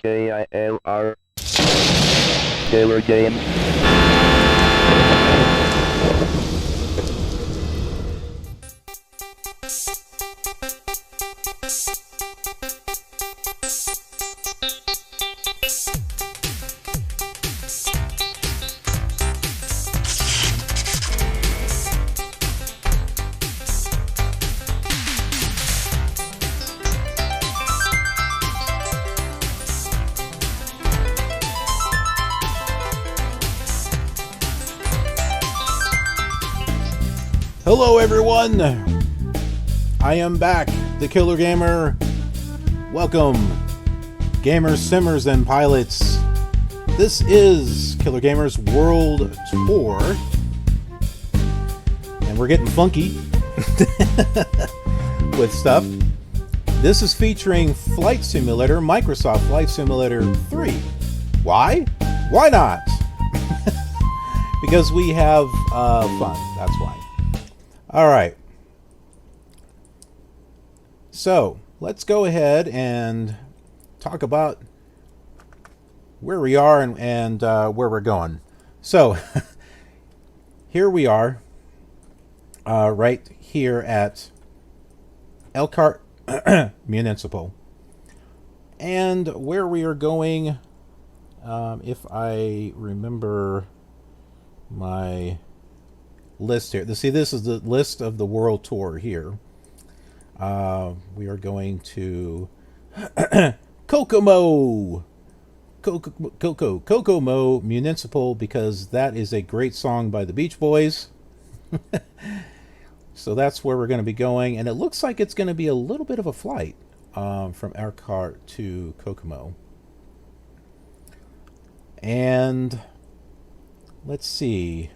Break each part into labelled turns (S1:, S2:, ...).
S1: KILR Killer Games.
S2: Hello everyone, I am back, the Killer Gamer. Welcome, gamers, simmers, and pilots. This is Killer Gamer's World Tour, and we're getting funky with stuff. This is featuring Flight Simulator, Microsoft Flight Simulator 3. Why? Why not? Because we have fun, that's why. All right, so let's go ahead and talk about where we are and where we're going. So here we are, right here at Elkhart Municipal, and where we are going, if I remember my list here. See, this is the list of the world tour here. We are going to Kokomo Municipal, because that is a great song by the Beach Boys. So that's where we're going to be going, and it looks like it's going to be a little bit of a flight from Elkhart to Kokomo. And let's see.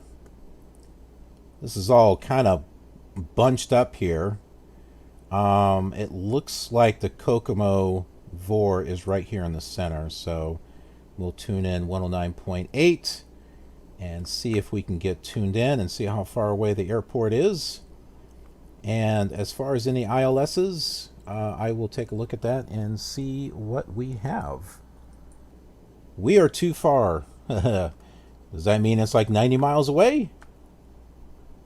S2: This is all kind of bunched up here. It looks like the Kokomo VOR is right here in the center, so we'll tune in 109.8 and see if we can get tuned in and see how far away the airport is. And as far as any ILSs, I will take a look at that and see what we have. We are too far. Does that mean it's like 90 miles away?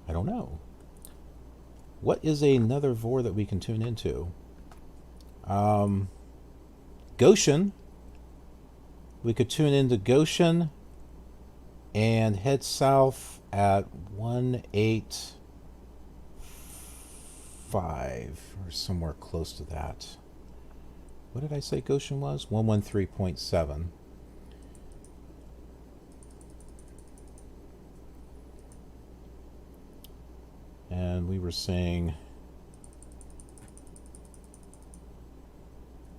S2: I don't know. What is another VOR that we can tune into? Goshen. We could tune into Goshen and head south at 185 or somewhere close to that. What did I say Goshen was? 113.7. And we were saying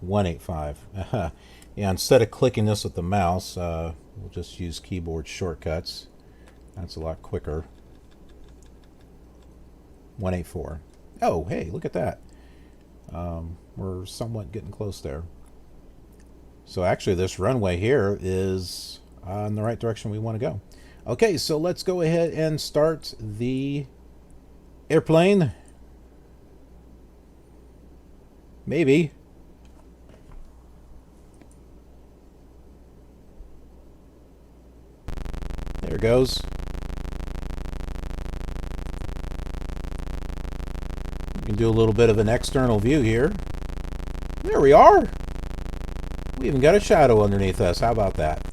S2: 185. Yeah, instead of clicking this with the mouse, we'll just use keyboard shortcuts. That's a lot quicker. 184. Oh, hey, look at that. We're somewhat getting close there. So actually this runway here is in the right direction we want to go. Okay, so let's go ahead and start the airplane. Maybe. There it goes. We can do a little bit of an external view here. There we are. We even got a shadow underneath us. How about that?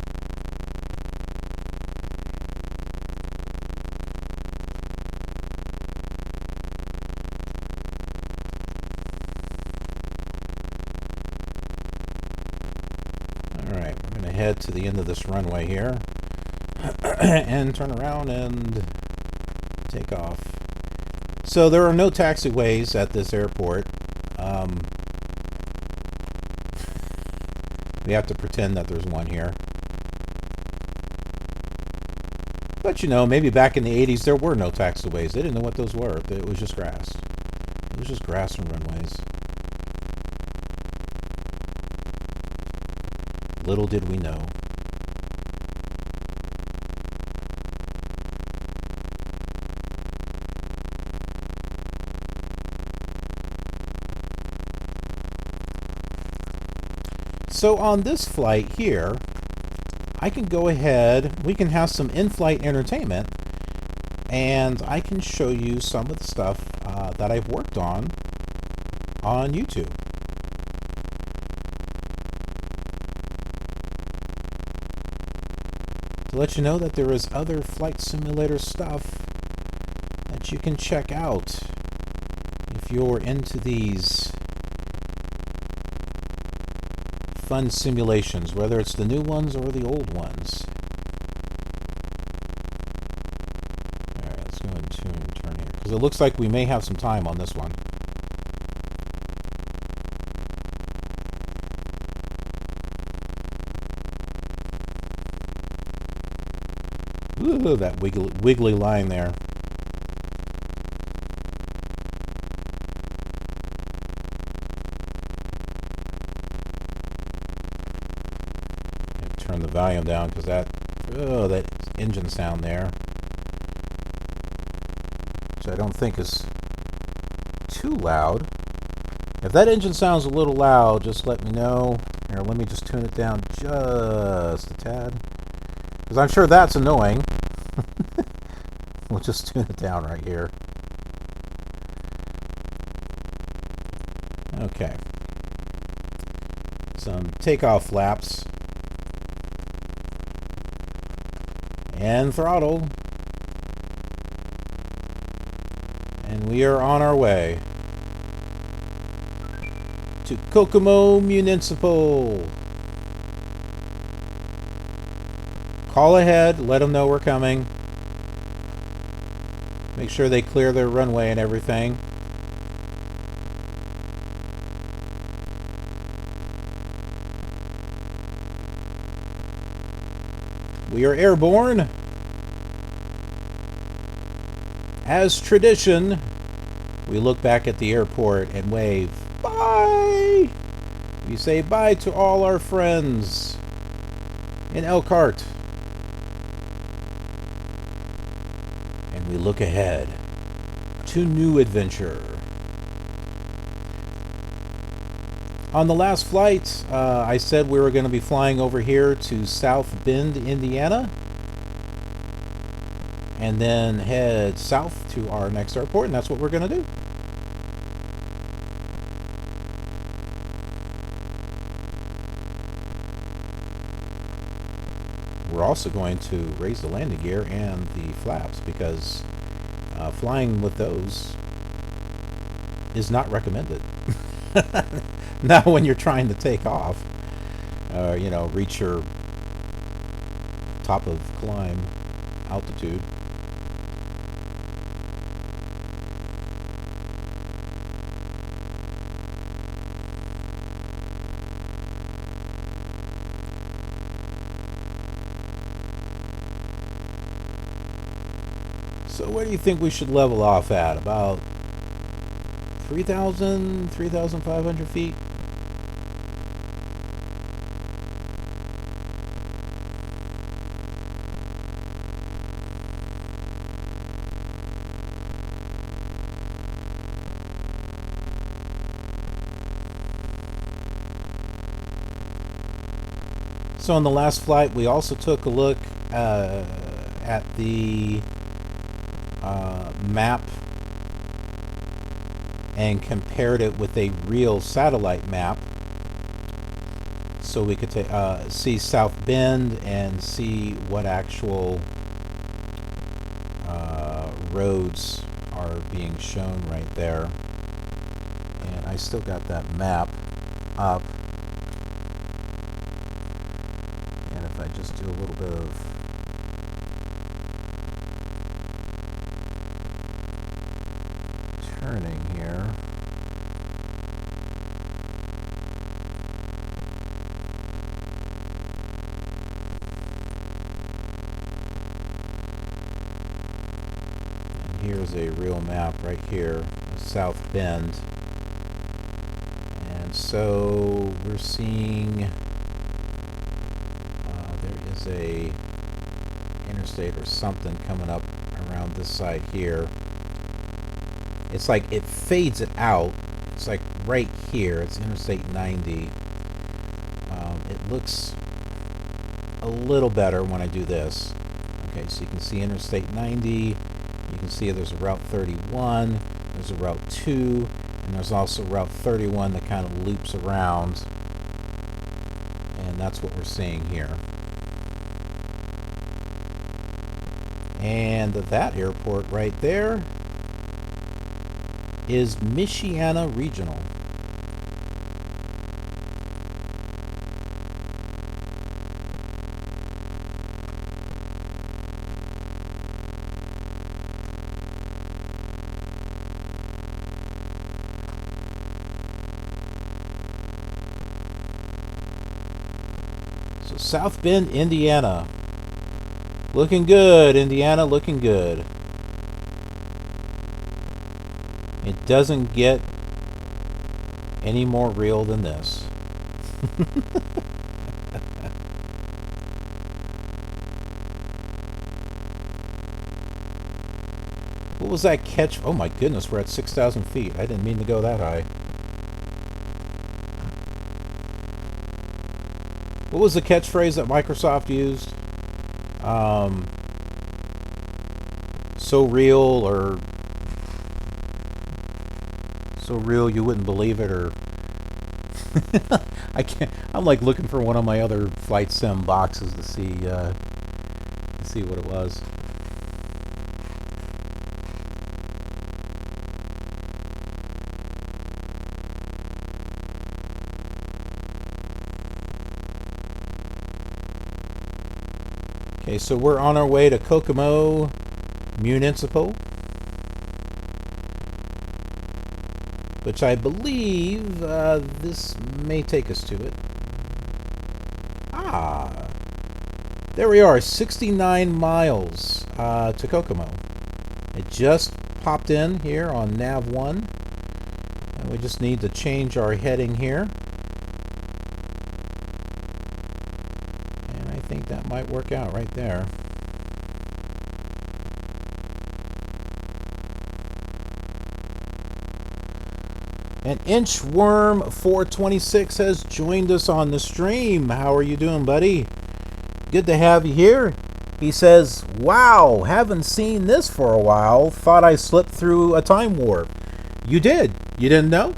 S2: Head to the end of this runway here and turn around and take off. So there are no taxiways at this airport. We have to pretend that there's one here. But you know, maybe back in the 80s there were no taxiways. They didn't know what those were. It was just grass. It was just grass and runways. Little did we know. So on this flight here, I can go ahead, we can have some in-flight entertainment, and I can show you some of the stuff that I've worked on YouTube. To let you know that there is other flight simulator stuff that you can check out if you're into these fun simulations, whether it's the new ones or the old ones. Alright, let's go and turn here, because it looks like we may have some time on this one. Ooh, that wiggly line there. And turn the volume down because that engine sound there, which I don't think is too loud. If that engine sounds a little loud, just let me know. Here, let me just tune it down just a tad, because I'm sure that's annoying. We'll just tune it down right here. Okay. Some takeoff flaps. And throttle. And we are on our way to Kokomo Municipal. Call ahead, let them know we're coming. Make sure they clear their runway and everything. We are airborne. As tradition, we look back at the airport and wave bye. We say bye to all our friends in Elkhart. And we look ahead to new adventure. On the last flight, I said we were going to be flying over here to South Bend, Indiana, and then head south to our next airport, and that's what we're going to do. We're also going to raise the landing gear and the flaps, because flying with those is not recommended. Not when you're trying to take off, you know, reach your top of climb altitude. So where do you think we should level off at? About 3,000, 3,500 feet? So on the last flight, we also took a look at the map and compared it with a real satellite map, so we could see South Bend and see what actual roads are being shown right there. And I still got that map up. And if I just do a little bit of turning here. And here's a real map right here, South Bend. And so we're seeing there is a interstate or something coming up around this side here. It's like it fades it out. It's like right here. It's Interstate 90. it looks a little better when I do this. Okay, so you can see Interstate 90, you can see there's a Route 31, there's a Route 2, and there's also Route 31 that kind of loops around, and that's what we're seeing here. And that airport right there is Michiana Regional. So South Bend, Indiana. Looking good, Indiana, looking good. It doesn't get any more real than this. What was that catch? Oh my goodness, we're at 6,000 feet. I didn't mean to go that high. What was the catchphrase that Microsoft used? So real, or so real you wouldn't believe it, or I can't. I'm like looking for one of my other flight sim boxes to see what it was. Okay, so we're on our way to Kokomo Municipal, which I believe this may take us to it. Ah, there we are, 69 miles to Kokomo. It just popped in here on Nav 1, and we just need to change our heading here. And I think that might work out right there. And Inchworm 426 has joined us on the stream. How are you doing, buddy? Good to have you here. He says, wow, haven't seen this for a while. Thought I slipped through a time warp. You did. You didn't know?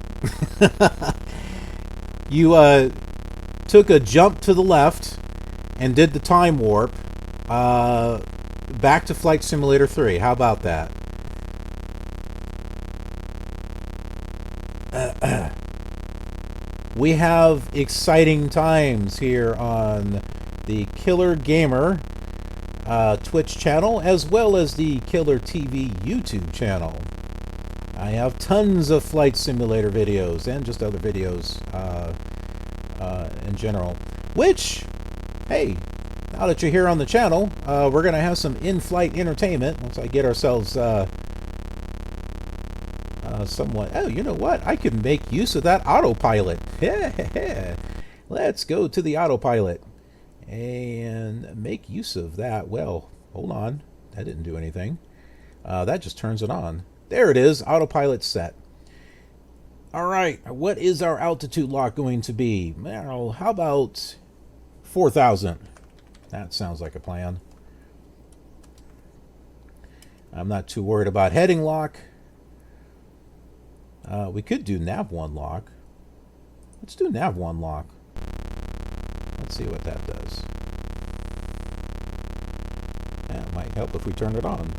S2: You took a jump to the left and did the time warp back to Flight Simulator 3. How about that? We have exciting times here on the KILR Gamer Twitch channel, as well as the KILR TV YouTube channel. I have tons of Flight Simulator videos and just other videos in general. Which, hey, now that you're here on the channel, we're going to have some in-flight entertainment once I get ourselves somewhat. Oh, you know what? I can make use of that autopilot. Let's go to the autopilot and make use of that. Well, hold on. That didn't do anything. That just turns it on. There it is. Autopilot set. All right. What is our altitude lock going to be? Well, how about 4,000? That sounds like a plan. I'm not too worried about heading lock. We could do nav 1 lock. Let's do nav 1 lock. Let's see what that does. That might help if we turn it on.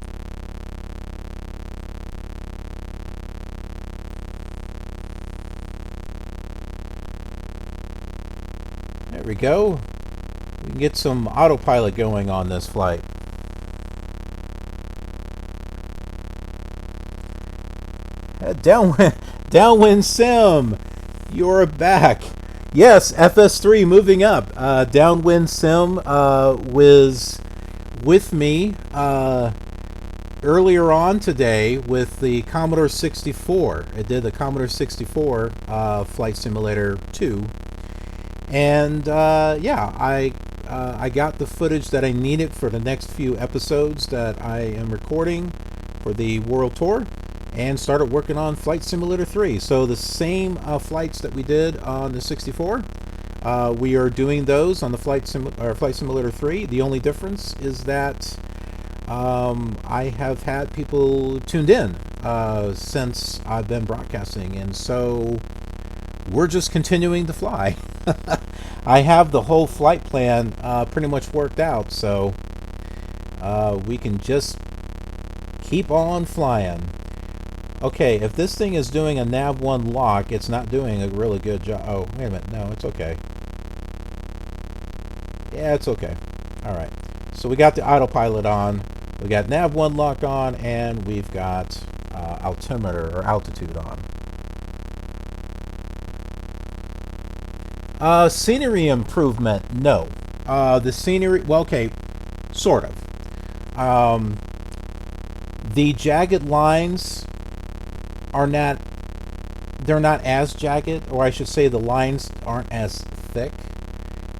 S2: There we go. We can get some autopilot going on this flight. DownwindSim, you're back. Yes, FS3 moving up. DownwindSim was with me earlier on today with the Commodore 64. It did the Commodore 64 Flight Simulator 2. And yeah, I got the footage that I needed for the next few episodes that I am recording for the World Tour, and started working on Flight Simulator 3. So the same flights that we did on the 64, We are doing those on the Flight Simulator 3. The only difference is that I have had people tuned in since I've been broadcasting, and so we're just continuing to fly. I have the whole flight plan pretty much worked out, so we can just keep on flying. Okay, if this thing is doing a nav1 lock, it's not doing a really good job. Oh, wait a minute. No, it's okay. Yeah, it's okay. All right. So we got the autopilot on. We got nav1 lock on, and we've got altimeter or altitude on. Scenery improvement, no. The scenery, well, okay, sort of. The jagged lines are not, they're not as jagged, or I should say the lines aren't as thick.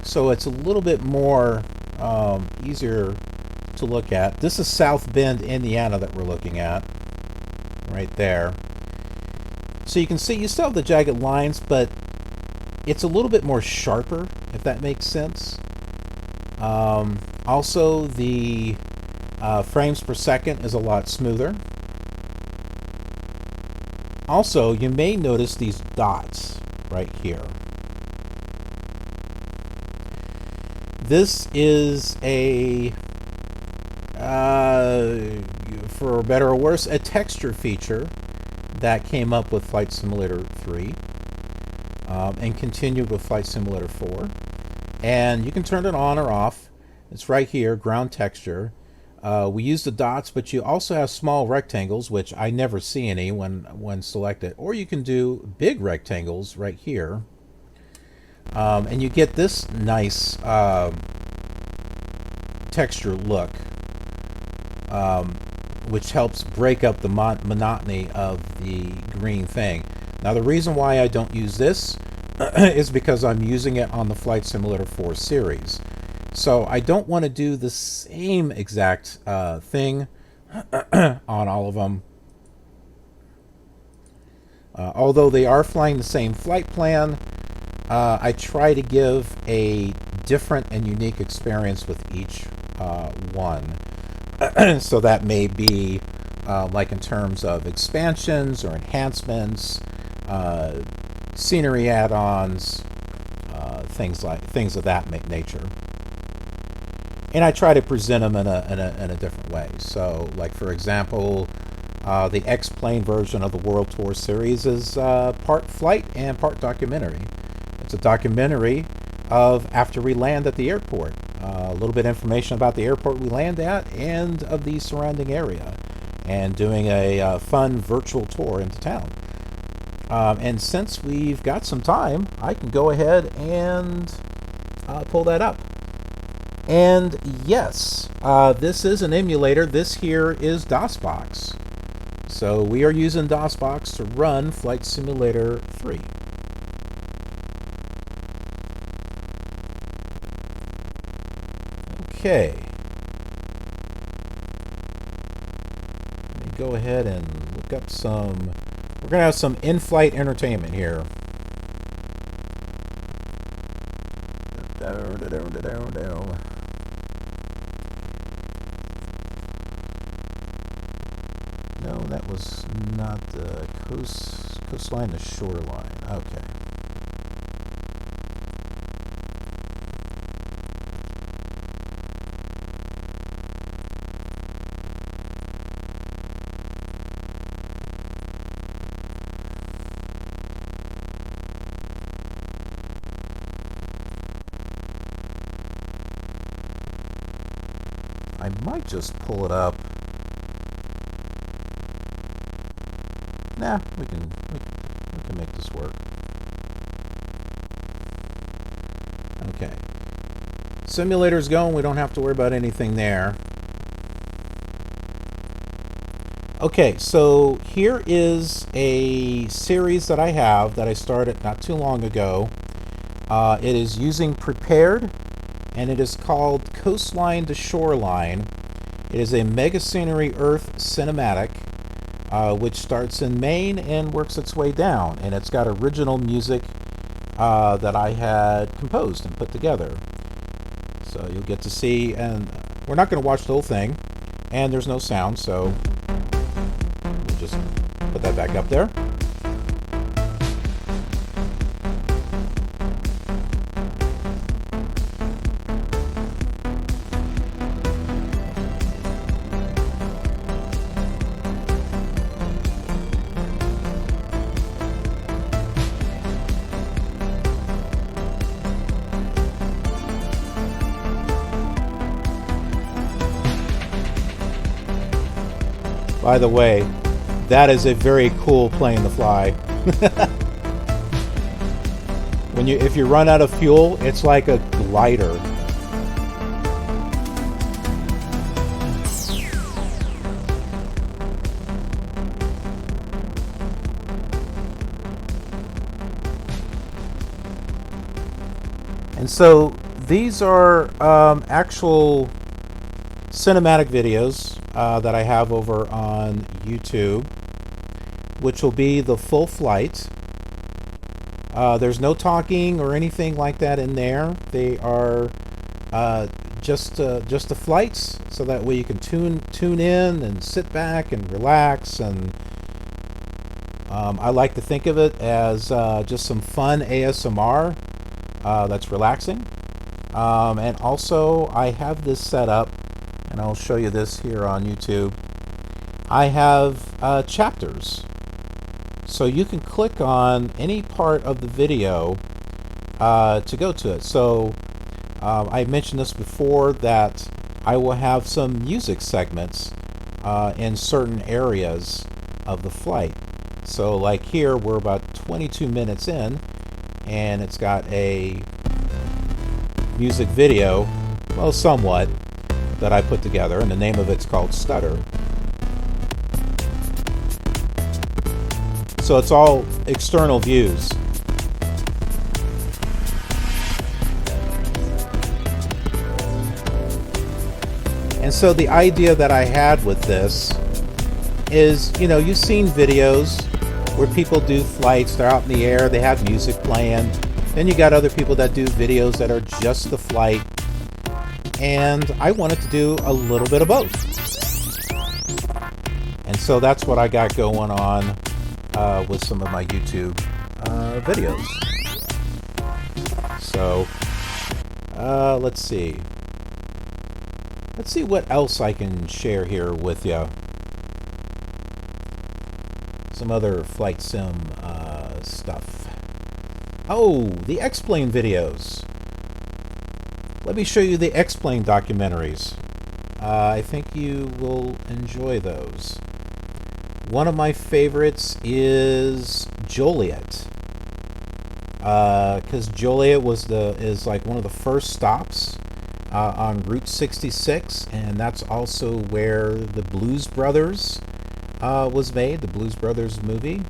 S2: So it's a little bit more easier to look at. This is South Bend, Indiana that we're looking at, right there. So you can see you still have the jagged lines, but it's a little bit more sharper, if that makes sense. Also, the frames per second is a lot smoother. Also, you may notice these dots right here. This is a, for better or worse, a texture feature that came up with Flight Simulator 3 and continued with Flight Simulator 4. And you can turn it on or off. It's right here, ground texture. We use the dots, but you also have small rectangles, which I never see any when selected. Or you can do big rectangles right here. And you get this nice texture look, which helps break up the monotony of the green thing. Now, the reason why I don't use this is because I'm using it on the Flight Simulator 4 series. So I don't want to do the same exact thing on all of them. Although they are flying the same flight plan, I try to give a different and unique experience with each one. So that may be like in terms of expansions or enhancements, scenery add-ons, things of that nature. And I try to present them in a different way. So, like for example, the X-Plane version of the World Tour series is part flight and part documentary. It's a documentary of after we land at the airport. A little bit of information about the airport we land at and of the surrounding area. And doing a fun virtual tour into town. And since we've got some time, I can go ahead and pull that up. And yes, this is an emulator. This here is DOSBox. So we are using DOSBox to run Flight Simulator 3. Okay. Let me go ahead and look up some... We're going to have some in-flight entertainment here. No, that was not the coastline to shoreline. Okay. I might just pull it up. Nah, we can make this work. Okay. Simulator's going. We don't have to worry about anything there. Okay, so here is a series that I have that I started not too long ago. It is using Prepared, and it is called Coastline to Shoreline. It is a Mega Scenery Earth cinematic, which starts in Maine and works its way down. And it's got original music that I had composed and put together. So you'll get to see, and we're not going to watch the whole thing, and there's no sound, so we'll just put that back up there. By the way, that is a very cool plane to fly. If you run out of fuel, it's like a glider. And so these are actual cinematic videos that I have over on YouTube, which will be the full flight. There's no talking or anything like that in there. They are just the flights, so that way you can tune in and sit back and relax. And I like to think of it as just some fun ASMR that's relaxing. And also I have this set up, and I'll show you this here on YouTube. I have chapters. So you can click on any part of the video to go to it. So I mentioned this before, that I will have some music segments in certain areas of the flight. So like here, we're about 22 minutes in, and it's got a music video, well, somewhat, that I put together, and the name of it's called Stutter. So it's all external views. And so the idea that I had with this is, you know, you've seen videos where people do flights, they're out in the air, they have music playing. Then you got other people that do videos that are just the flight. And I wanted to do a little bit of both. And so that's what I got going on with some of my YouTube videos. So let's see. Let's see what else I can share here with you. Some other flight sim stuff. Oh, the X-Plane videos. Let me show you the X-Plane documentaries. I think you will enjoy those. One of my favorites is Joliet, because Joliet is like one of the first stops on Route 66, and that's also where the Blues Brothers was made, the Blues Brothers movie.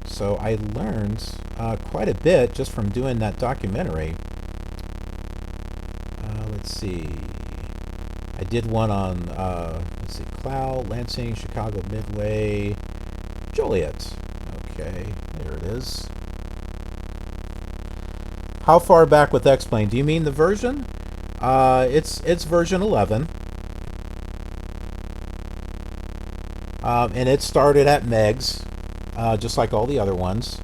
S2: So I learned quite a bit just from doing that documentary. Let's see. I did one on, let's see, Cloud, Lansing, Chicago Midway, Joliet. Okay, there it is. How far back with X-Plane? Do you mean the version? It's version 11. And it started at Meg's, just like all the other ones.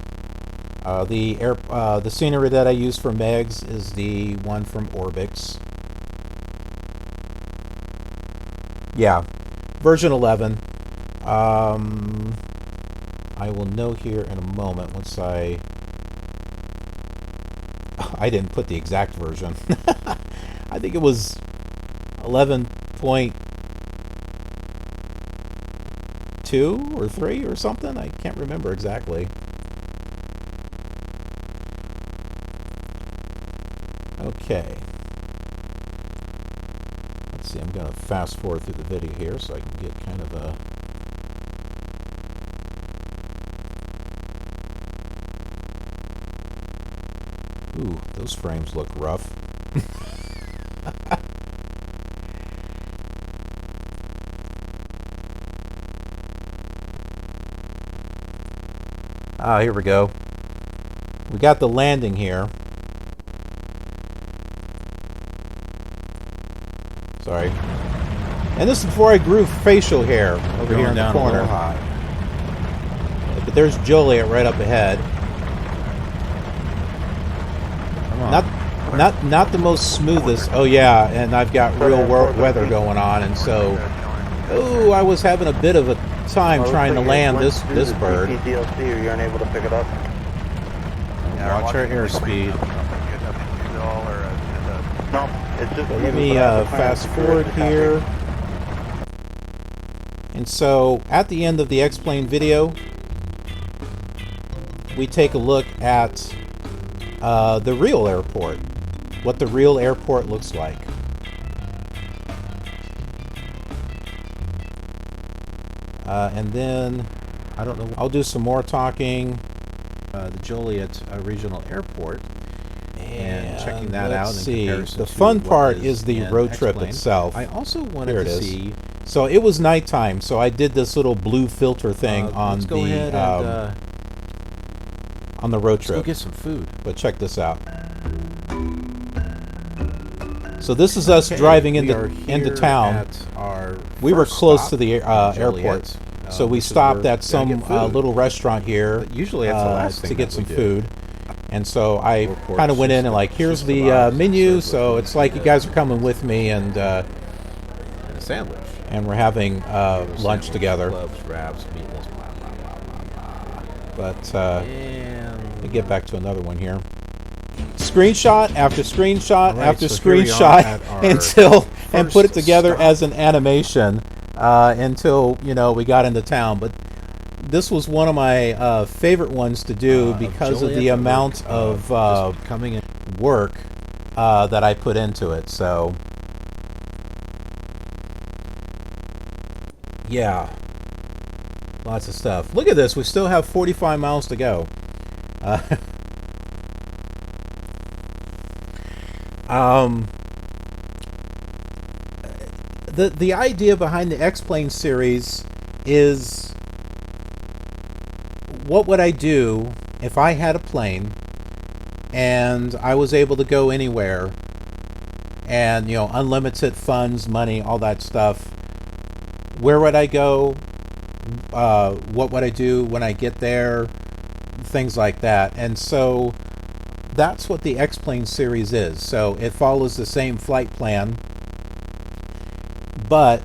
S2: The scenery that I use for Meg's is the one from Orbix. Yeah, version 11. I will know here in a moment once I didn't put the exact version. I think it was 11.2 or 3 or something. I can't remember exactly. Okay. Let's see, I'm going to fast forward through the video here so I can get kind of a... Ooh, those frames look rough. Here we go. we got the landing here. Sorry. And this is before I grew facial hair over here in the corner. But there's Joliet right up ahead.
S3: Come on.
S2: Not the most smoothest. Oh yeah, and I've got real weather going on, and so I was having a bit of a time trying to land this bird.
S4: You're unable to pick it up.
S2: Watch our airspeed.
S4: No, it's just.
S2: So let me fast forward here. And so at the end of the X-Plane video, we take a look at the real airport, what the real airport looks like. And then, I don't know, I'll do some more talking, the Joliet Regional Airport, and checking that out.
S3: Let's see.
S2: The fun part is the road trip itself.
S3: I also wanted to see.
S2: So it was nighttime, so I did this little blue filter thing on the road trip.
S3: Let's go get some food.
S2: But check this out. So this is us driving into town. We were close to the airport, so we stopped at some little restaurant here.
S3: But usually that's the last thing
S2: to get some food. And so I kind of went in and like, here's the menu. So it's like you guys are coming with me, and
S3: a sandwich.
S2: And we're having lunch together.
S3: Clubs, wraps, meatless, blah, blah, blah, blah, blah.
S2: But let me get back to another one here. Screenshot after screenshot after screenshot and put it together as an animation until we got into town. But this was one of my favorite ones to do because of the amount of work that I put into it. So yeah, lots of stuff. Look at this. We still have 45 miles to go. The idea behind the X-Plane series is, what would I do if I had a plane and I was able to go anywhere, and unlimited funds, money, all that stuff? Where would I go? What would I do when I get there? Things like that. And so that's what the X-Plane series is. So it follows the same flight plan, but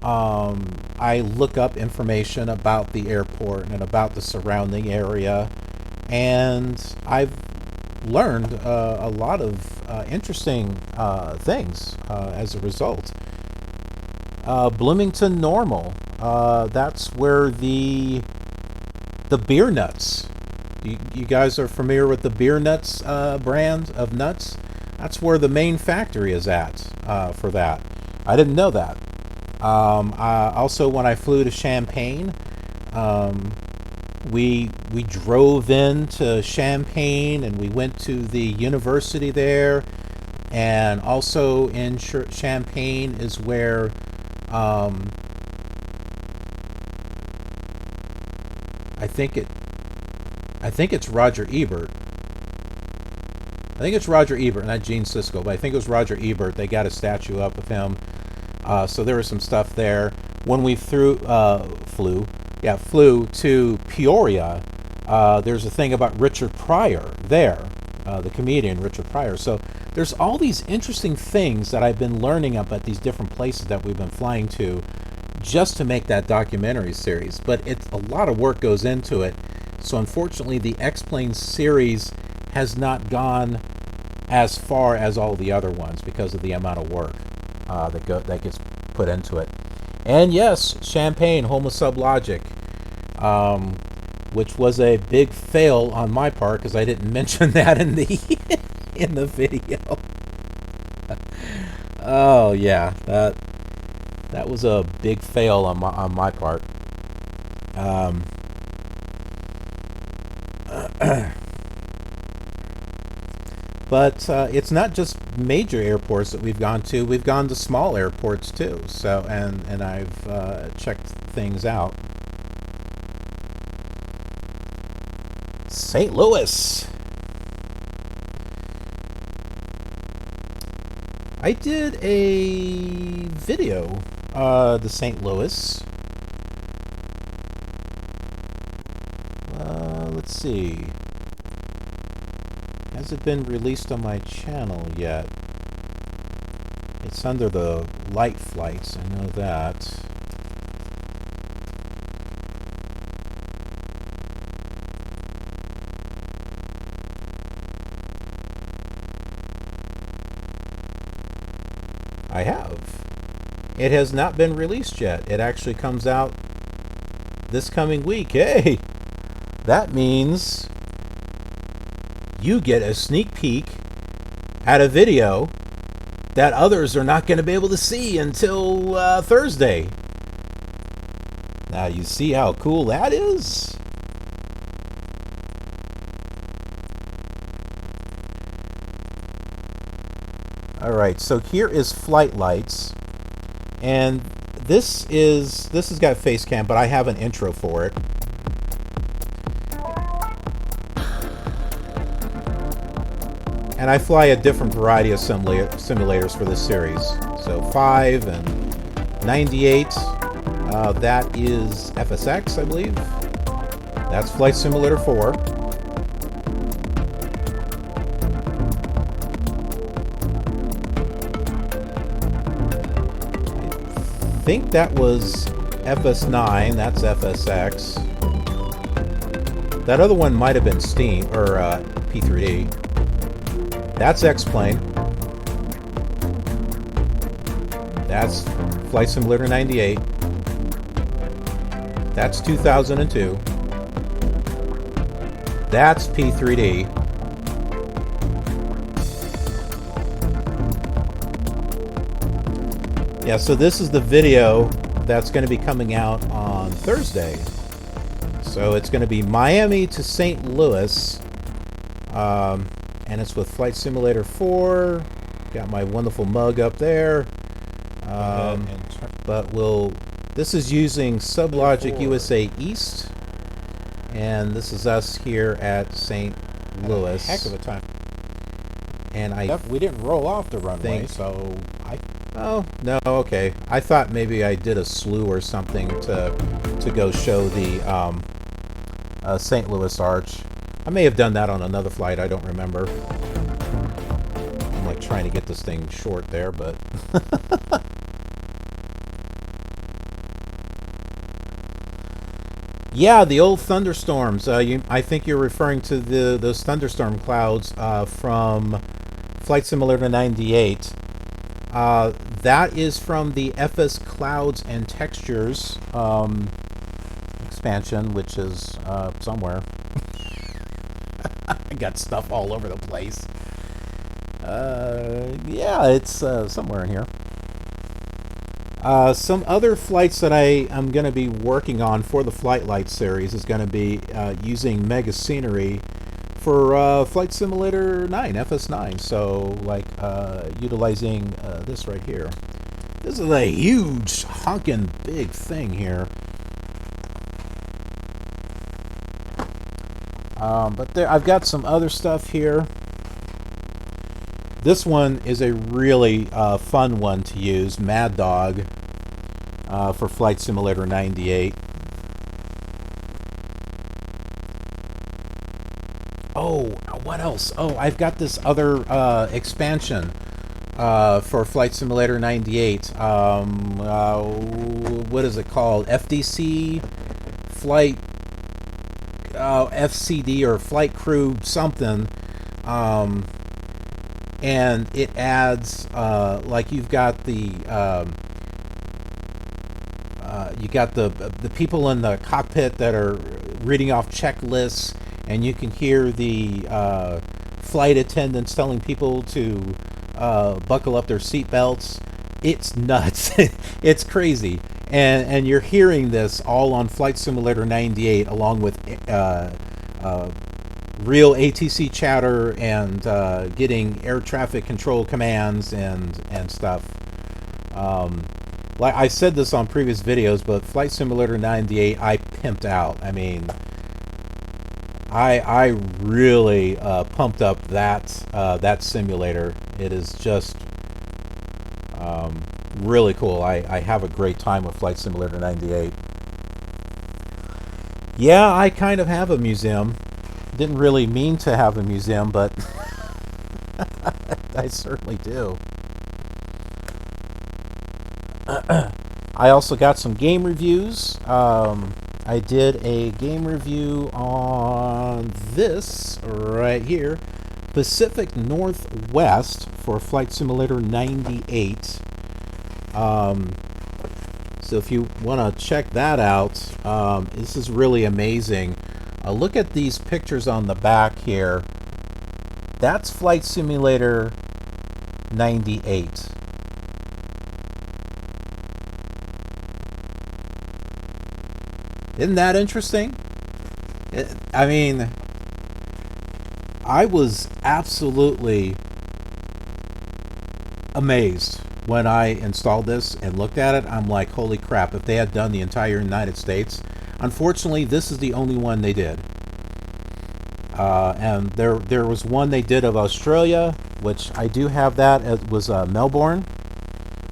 S2: I look up information about the airport and about the surrounding area, and I've learned a lot of interesting things as a result. Bloomington Normal, that's where the beer nuts. You guys are familiar with the beer nuts brand of nuts? That's where the main factory is at for that. I didn't know that. Also, when I flew to Champaign, we drove into Champaign and we went to the university there, and also in Champaign is where I think it's Roger Ebert. I think it's Roger Ebert, not Gene Siskel, but I think it was Roger Ebert. They got a statue up of him. So there was some stuff there. When we flew to Peoria, there's a thing about Richard Pryor there, the comedian Richard Pryor. So there's all these interesting things that I've been learning about these different places that we've been flying to just to make that documentary series. But a lot of work goes into it. So unfortunately, the X-Plane series has not gone as far as all the other ones because of the amount of work that gets put into it. And yes, Champaign, home of SubLogic, which was a big fail on my part because I didn't mention that in the in the video. Oh yeah, that was a big fail on my part. But it's not just major airports that we've gone to. We've gone to small airports too. So and I've checked things out. St. Louis. I did a video to St. Louis. Let's see. Hasn't been released on my channel yet. It's under the light flights, I know that. I have. It has not been released yet. It actually comes out this coming week. Hey! That means you get a sneak peek at a video that others are not going to be able to see until Thursday. Now you see how cool that is? Alright, so here is flight lights, and this has got face cam, but I have an intro for it. And I fly a different variety of simulators for this series. So 5 and 98, that is FSX, I believe. That's Flight Simulator 4. I think that was FS9, that's FSX. That other one might have been Steam, or P3D. That's X-Plane. That's Flight Simulator 98. That's 2002. That's P3D. Yeah, so this is the video that's going to be coming out on Thursday. So it's going to be Miami to St. Louis. And it's with Flight Simulator 4. Got my wonderful mug up there. But this is using SubLogic USA East. And this is us here at St. Louis.
S3: Heck of a time.
S2: And
S3: we didn't roll off the runway, so
S2: oh, no, okay. I thought maybe I did a slew or something to go show the St. Louis Arch. I may have done that on another flight, I don't remember. I'm like trying to get this thing short there, but... Yeah, the old thunderstorms. I think you're referring to those thunderstorm clouds from Flight Simulator 98. That is from the FS Clouds and Textures expansion, which is somewhere. I got stuff all over the place. Yeah, it's somewhere in here. Some other flights that I am going to be working on for the Flight Light series is going to be using Mega Scenery for Flight Simulator 9, FS9. So, like, utilizing this right here. This is a huge, honking big thing here. But there, I've got some other stuff here. This one is a really fun one to use, Mad Dog, for Flight Simulator 98. Oh, what else? Oh, I've got this other expansion for Flight Simulator 98. What is it called? FDC Flight FCD or Flight Crew something. And it adds like you've got the people in the cockpit that are reading off checklists, and you can hear the flight attendants telling people to buckle up their seatbelts. It's nuts. It's crazy. And you're hearing this all on Flight Simulator 98 along with real ATC chatter and getting air traffic control commands and stuff. Like I said this on previous videos, but Flight Simulator 98 I pimped out. I mean, I really pumped up that simulator. It is just really cool. I have a great time with Flight Simulator 98. Yeah, I kind of have a museum. Didn't really mean to have a museum, but I certainly do. I also got some game reviews. I did a game review on this right here, Pacific Northwest for Flight Simulator 98. So if you want to check that out, this is really amazing. Look at these pictures on the back here. That's Flight Simulator 98. Isn't that interesting? I mean, I was absolutely amazed when I installed this and looked at it. I'm like, holy crap, if they had done the entire United States. Unfortunately, this is the only one they did. And there was one they did of Australia, which I do have that. It was Melbourne.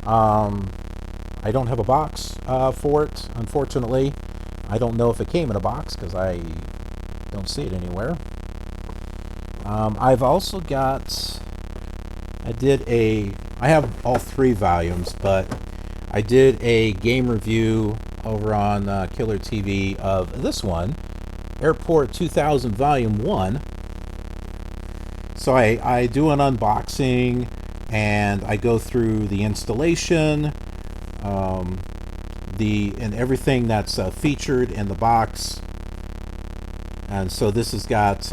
S2: I don't have a box for it, unfortunately. I don't know if it came in a box because I don't see it anywhere. I've also got... I have all 3 volumes, but I did a game review over on KILR TV of this one, Airport 2000 Volume 1. So I do an unboxing, and I go through the installation, and everything that's featured in the box. And so this has got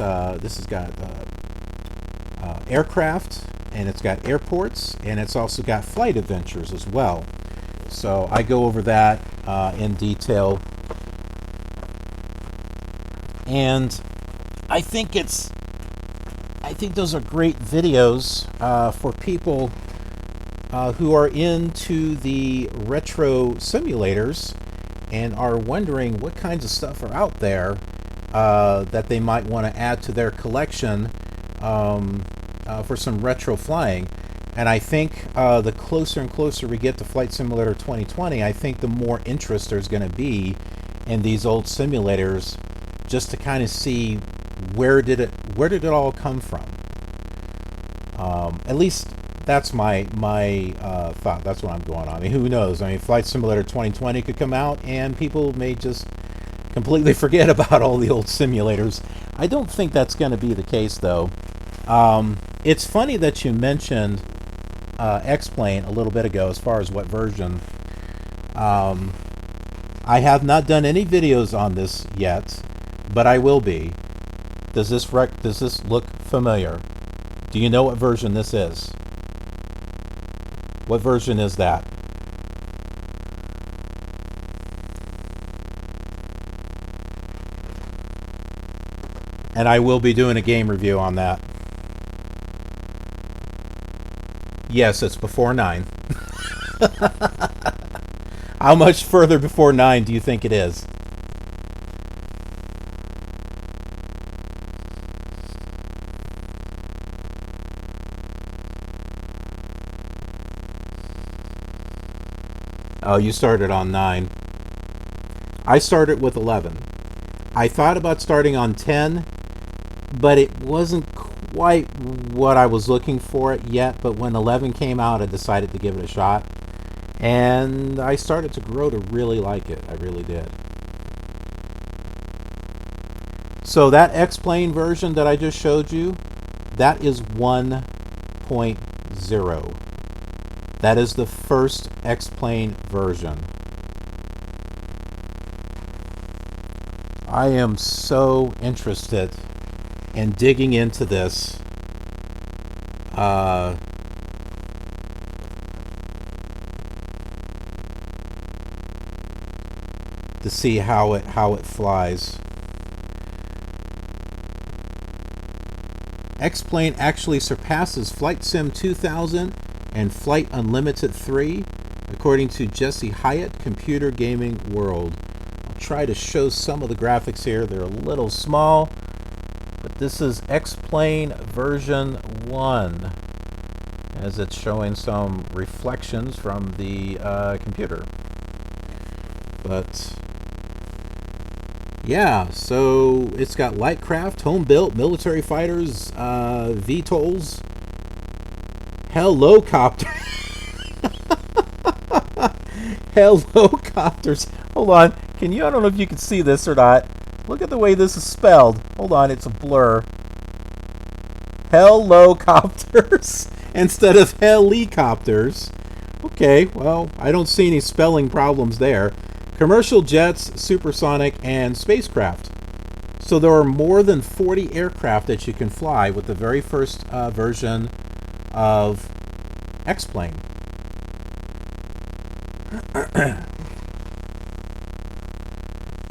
S2: aircraft, and it's got airports, and it's also got flight adventures as well. So I go over that in detail, and I think those are great videos for people who are into the retro simulators and are wondering what kinds of stuff are out there that they might want to add to their collection for some retro flying. And I think the closer and closer we get to Flight Simulator 2020, I think the more interest there's going to be in these old simulators, just to kind of see where did it all come from. At least that's my thought. That's what I'm going on. I mean, who knows? I mean, Flight Simulator 2020 could come out and people may just completely forget about all the old simulators. I don't think that's going to be the case, though. It's funny that you mentioned X-Plane a little bit ago as far as what version. I have not done any videos on this yet, but I will be. Does this look familiar? Do you know what version this is? What version is that? And I will be doing a game review on that. Yes, it's before 9. How much further before 9 do you think it is? Oh, you started on 9. I started with 11. I thought about starting on 10, but it wasn't quite what I was looking for it yet. But when 11 came out, I decided to give it a shot. And I started to grow to really like it. I really did. So that X-Plane version that I just showed you, that is 1.0. That is the first X-Plane version. I am so interested in digging into this. To see how it flies. X-Plane actually surpasses Flight Sim 2000 and Flight Unlimited 3, according to Jesse Hyatt, Computer Gaming World. I'll try to show some of the graphics here. They're a little small, But this is X-Plane version 1, as it's showing some reflections from the computer. But yeah, so it's got light craft, home built, military fighters, VTOLs, helicopter, helicopters. Hold on, can you? I don't know if you can see this or not. Look at the way this is spelled. Hold on, it's a blur. Helicopters instead of helicopters. Okay, well, I don't see any spelling problems there. Commercial jets, supersonic, and spacecraft. So there are more than 40 aircraft that you can fly with the very first version of X-Plane.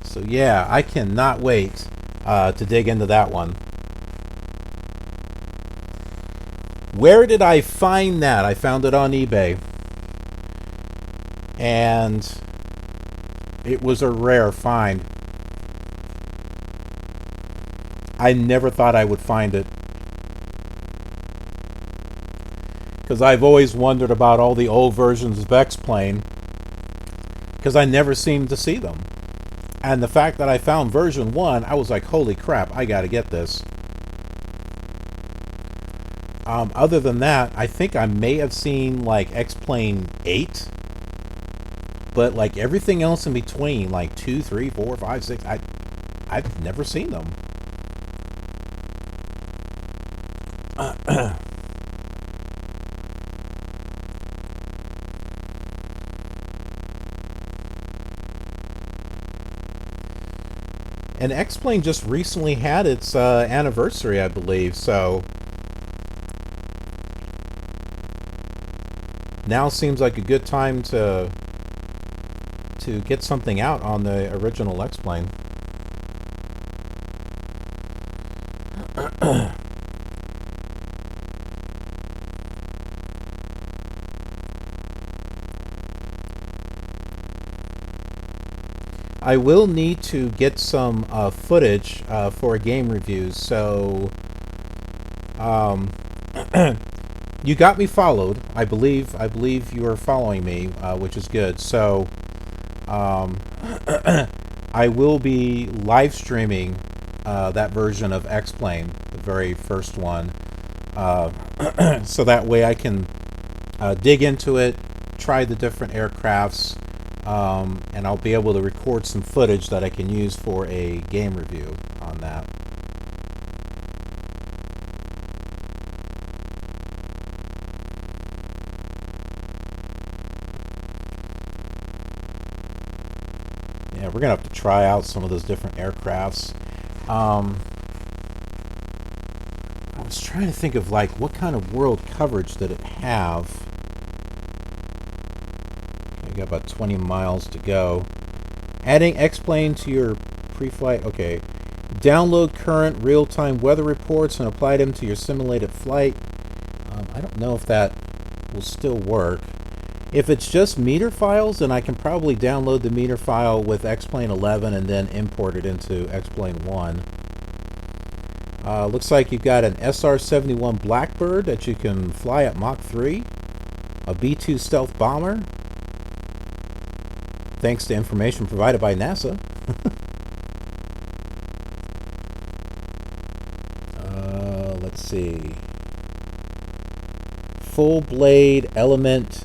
S2: So yeah, I cannot wait to dig into that one. Where did I find that? I found it on eBay. And it was a rare find. I never thought I would find it. Because I've always wondered about all the old versions of X-Plane. Because I never seemed to see them. And the fact that I found version 1, I was like, holy crap, I gotta get this. Other than that, I think I may have seen like X-Plane 8. But like everything else in between, like 2, 3, 4, 5, 6, I've never seen them. And X-Plane just recently had its anniversary, I believe, so now seems like a good time to get something out on the original X-Plane. I will need to get some footage for a game review, so you got me followed. I believe you are following me, which is good. So I will be live streaming that version of X-Plane, the very first one, so that way I can dig into it, try the different aircrafts, and I'll be able to record some footage that I can use for a game review on that. Yeah, we're gonna have to try out some of those different aircrafts. I was trying to think of like what kind of world coverage did it have. You got about 20 miles to go. Adding X-Plane to your pre-flight. Okay. Download current real-time weather reports and apply them to your simulated flight. I don't know if that will still work. If it's just meter files, then I can probably download the meter file with X-Plane 11 and then import it into X-Plane 1. Looks like you've got an SR-71 Blackbird that you can fly at Mach 3. A B-2 stealth bomber. Thanks to information provided by NASA. Let's see. Full blade element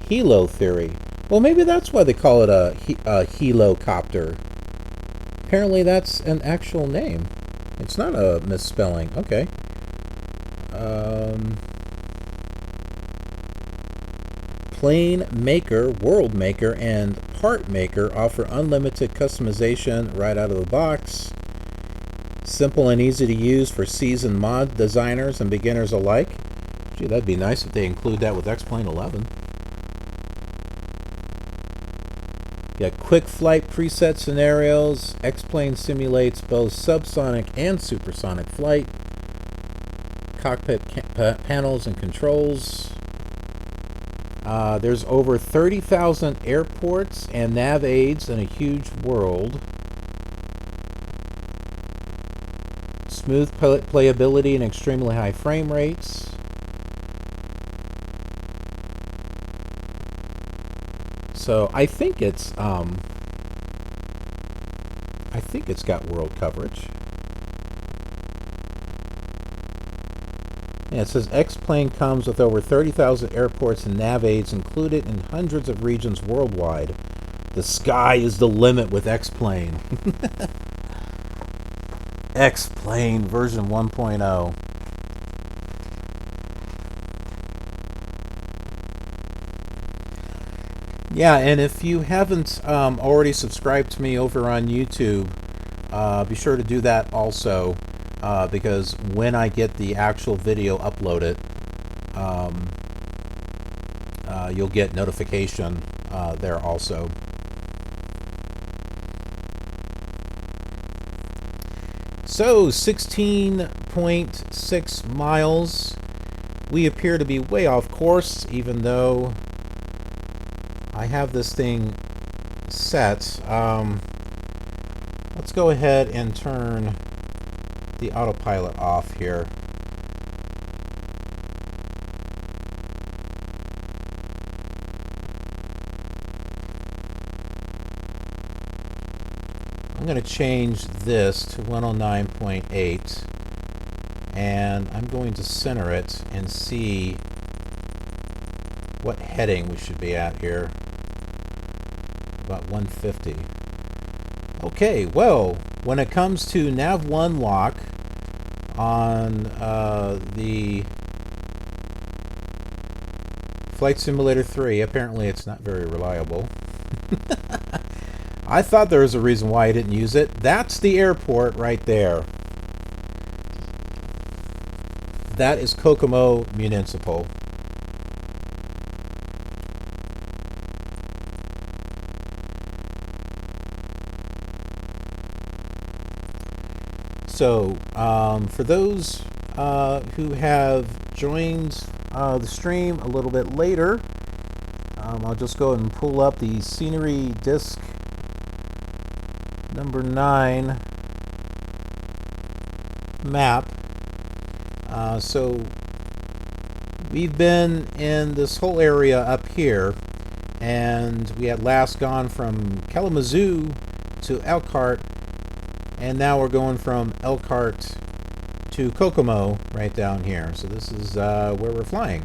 S2: helo theory. Well, maybe that's why they call it a helicopter. Apparently that's an actual name. It's not a misspelling. Okay. Plane Maker, World Maker, and Part Maker offer unlimited customization right out of the box. Simple and easy to use for seasoned mod designers and beginners alike. Gee, that'd be nice if they include that with X-Plane 11. You got quick flight preset scenarios. X-Plane simulates both subsonic and supersonic flight. Cockpit panels and controls. There's over 30,000 airports and nav aids in a huge world. smooth playability and extremely high frame rates. So I think it's got world coverage. Yeah, it says X-Plane comes with over 30,000 airports and nav aids included in hundreds of regions worldwide. The sky is the limit with X-Plane. X-Plane version 1.0. Yeah, and if you haven't already subscribed to me over on YouTube, be sure to do that also, because when I get the actual video uploaded, you'll get notification there also. So, 16.6 miles. We appear to be way off course, even though I have this thing set. Let's go ahead and turn the autopilot off here. I'm going to change this to 109.8, and I'm going to center it and see what heading we should be at here. About 150. Okay, well, when it comes to Nav1 lock on the Flight Simulator 3, apparently it's not very reliable. I thought there was a reason why I didn't use it. That's the airport right there. That is Kokomo Municipal. So, for those who have joined the stream a little bit later, I'll just go ahead and pull up the scenery disc number 9 map. So we've been in this whole area up here, and we had last gone from Kalamazoo to Elkhart, and now we're going from Elkhart to Kokomo right down here. So this is where we're flying.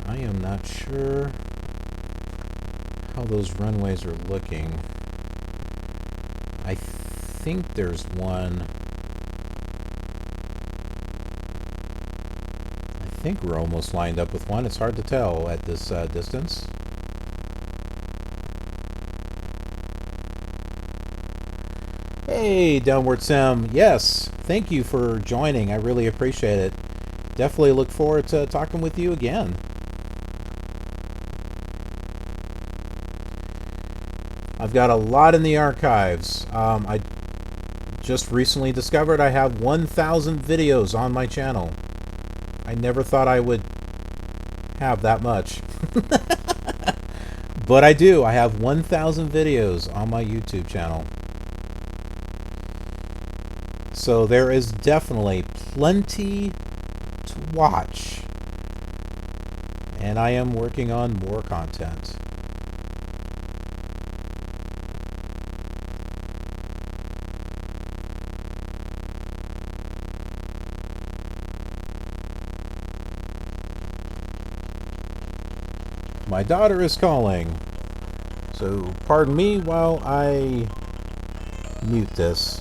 S2: I am not sure how those runways are looking. I think there's one. I think we're almost lined up with one. It's hard to tell at this distance. Hey, DownwindSim. Yes, thank you for joining. I really appreciate it. Definitely look forward to talking with you again. I've got a lot in the archives. I just recently discovered I have 1,000 videos on my channel. I never thought I would have that much. But I do. I have 1,000 videos on my YouTube channel. So there is definitely plenty to watch. And I am working on more content. My daughter is calling, so pardon me while I mute this.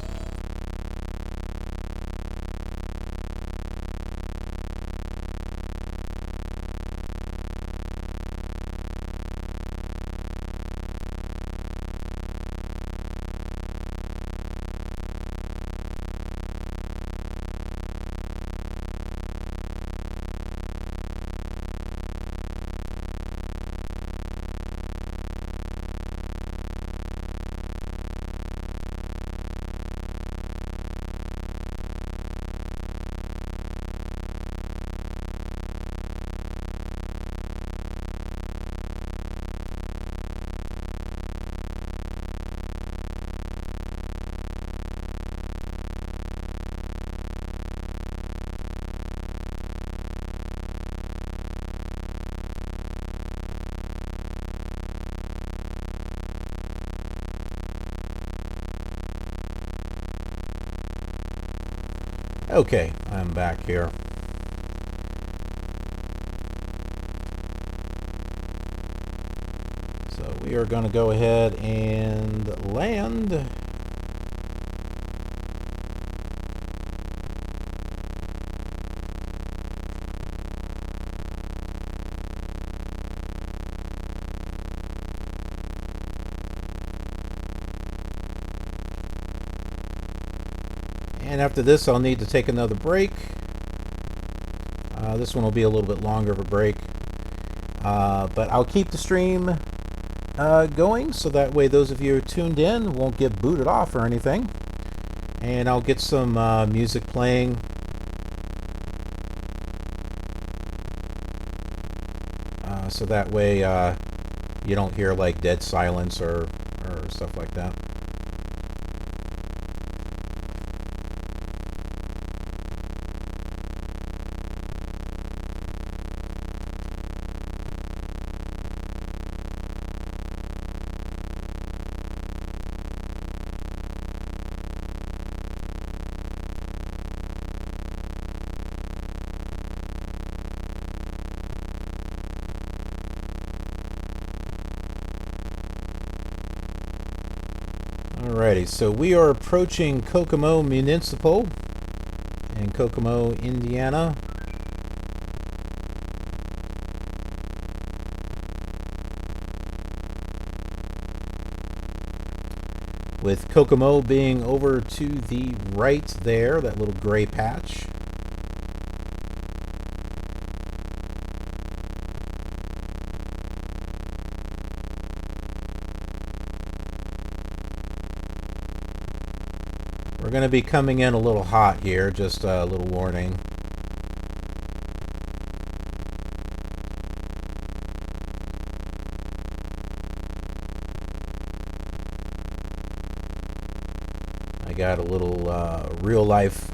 S2: Okay, I'm back here. So we are going to go ahead and land. And after this, I'll need to take another break. This one will be a little bit longer of a break. But I'll keep the stream going, so that way those of you who are tuned in won't get booted off or anything. And I'll get some music playing. So that way you don't hear like dead silence or stuff like that. Alrighty, so we are approaching Kokomo Municipal in Kokomo, Indiana. With Kokomo being over to the right there, that little gray patch. We're going to be coming in a little hot here, just a little warning. I got a little real life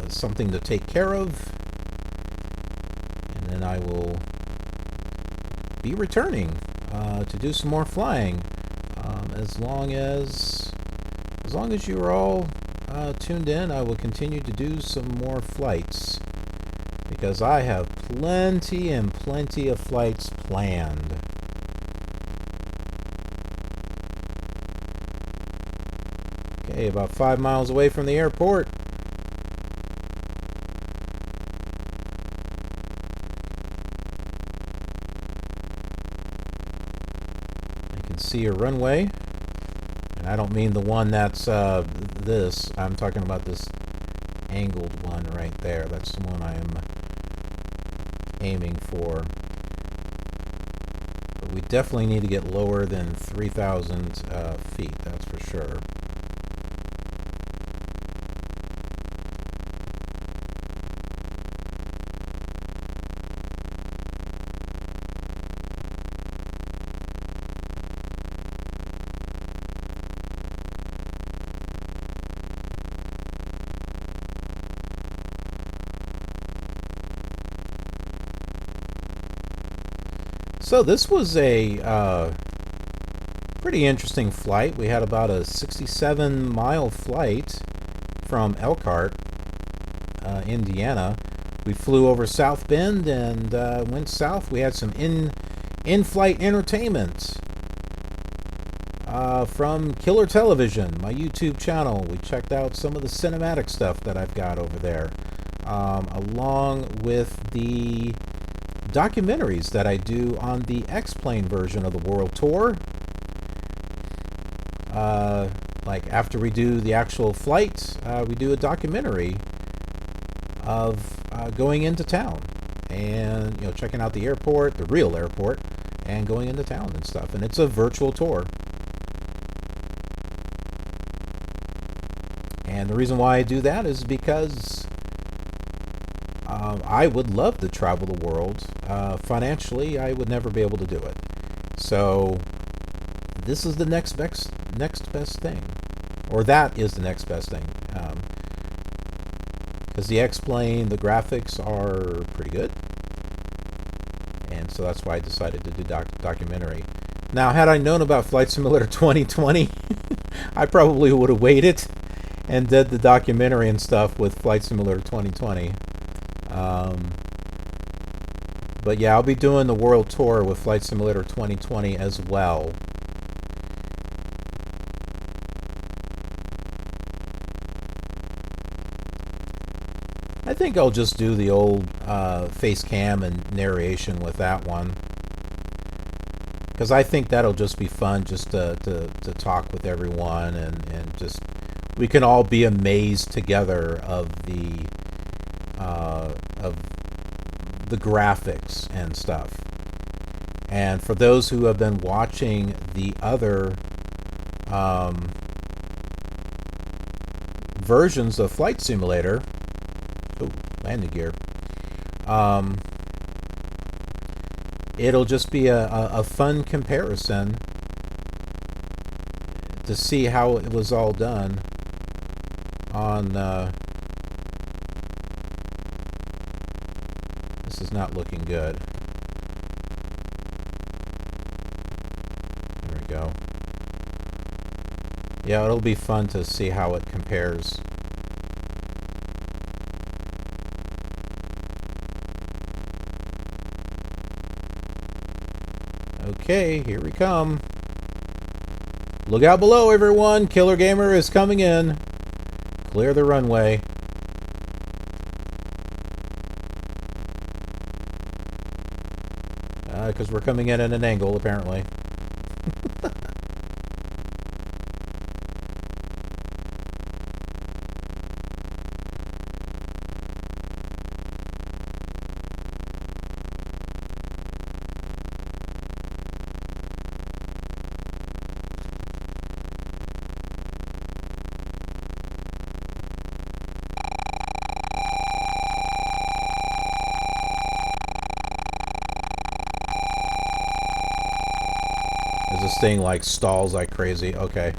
S2: something to take care of, and then I will be returning to do some more flying. As long as you are all tuned in, I will continue to do some more flights, because I have plenty and plenty of flights planned. Okay, about 5 miles away from the airport. I can see a runway. And I don't mean the one that's this. I'm talking about this angled one right there. That's the one I am aiming for. But we definitely need to get lower than 3,000 feet, that's for sure. So this was a pretty interesting flight. We had about a 67-mile flight from Elkhart, Indiana. We flew over South Bend and went south. We had some in-flight entertainment from KILR Television, my YouTube channel. We checked out some of the cinematic stuff that I've got over there, along with the documentaries that I do on the X-Plane version of the World Tour. Like after we do the actual flight, we do a documentary of going into town and, you know, checking out the airport, the real airport, and going into town and stuff. And it's a virtual tour. And the reason why I do that is because I would love to travel the world. Financially, I would never be able to do it. So this is the next best thing, or that is the next best thing. Because the X-Plane, the graphics are pretty good, and so that's why I decided to do documentary. Now, had I known about Flight Simulator 2020, I probably would have waited and did the documentary and stuff with Flight Simulator 2020. But yeah, I'll be doing the world tour with Flight Simulator 2020 as well. I think I'll just do the old face cam and narration with that one, because I think that'll just be fun, just to talk with everyone, and just we can all be amazed together of the graphics and stuff. And for those who have been watching the other versions of Flight Simulator, landing gear, it'll just be a fun comparison to see how it was all done on this is not looking good. There we go. Yeah, it'll be fun to see how it compares. Okay, here we come. Look out below, everyone. Killer Gamer is coming in. Clear the runway. Because we're coming in at an angle, apparently. This thing like stalls like crazy. Okay.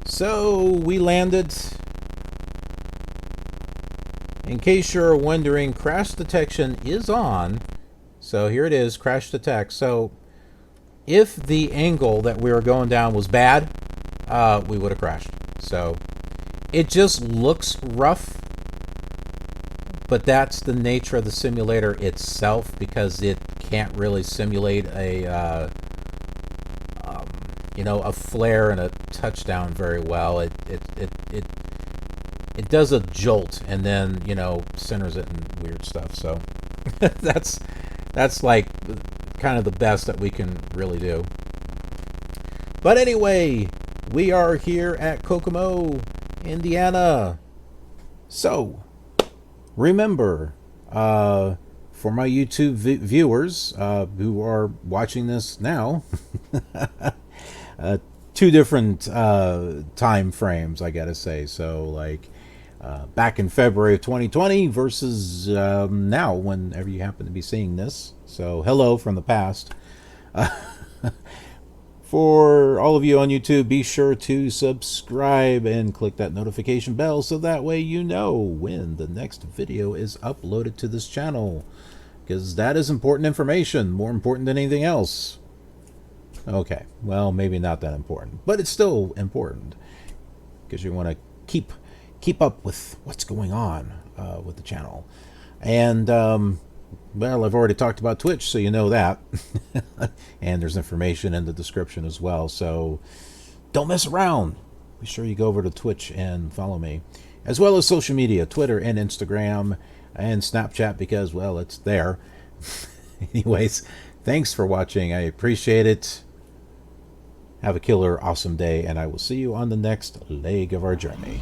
S2: So we landed. In case you're wondering, crash detection is on. So here it is, crash detect. So if the angle that we were going down was bad, we would have crashed. So it just looks rough, but that's the nature of the simulator itself, because it can't really simulate a a flare and a touchdown very well. It does a jolt and then centers it and weird stuff. So that's like kind of the best that we can really do. But anyway, we are here at Kokomo, Indiana. So remember, for my YouTube viewers who are watching this now, two different time frames, I gotta say. So like back in February of 2020 versus now, whenever you happen to be seeing this. So hello from the past. For all of you on YouTube, be sure to subscribe and click that notification bell so that way you know when the next video is uploaded to this channel, because that is important information, more important than anything else. Okay, well, maybe not that important, but it's still important, because you want to keep up with what's going on with the channel. And well, I've already talked about Twitch, so you know that. And there's information in the description as well, so don't mess around. Be sure you go over to Twitch and follow me, as well as social media, Twitter and Instagram and Snapchat, because, well, it's there. Anyways, thanks for watching. I appreciate it. Have a killer awesome day, and I will see you on the next leg of our journey.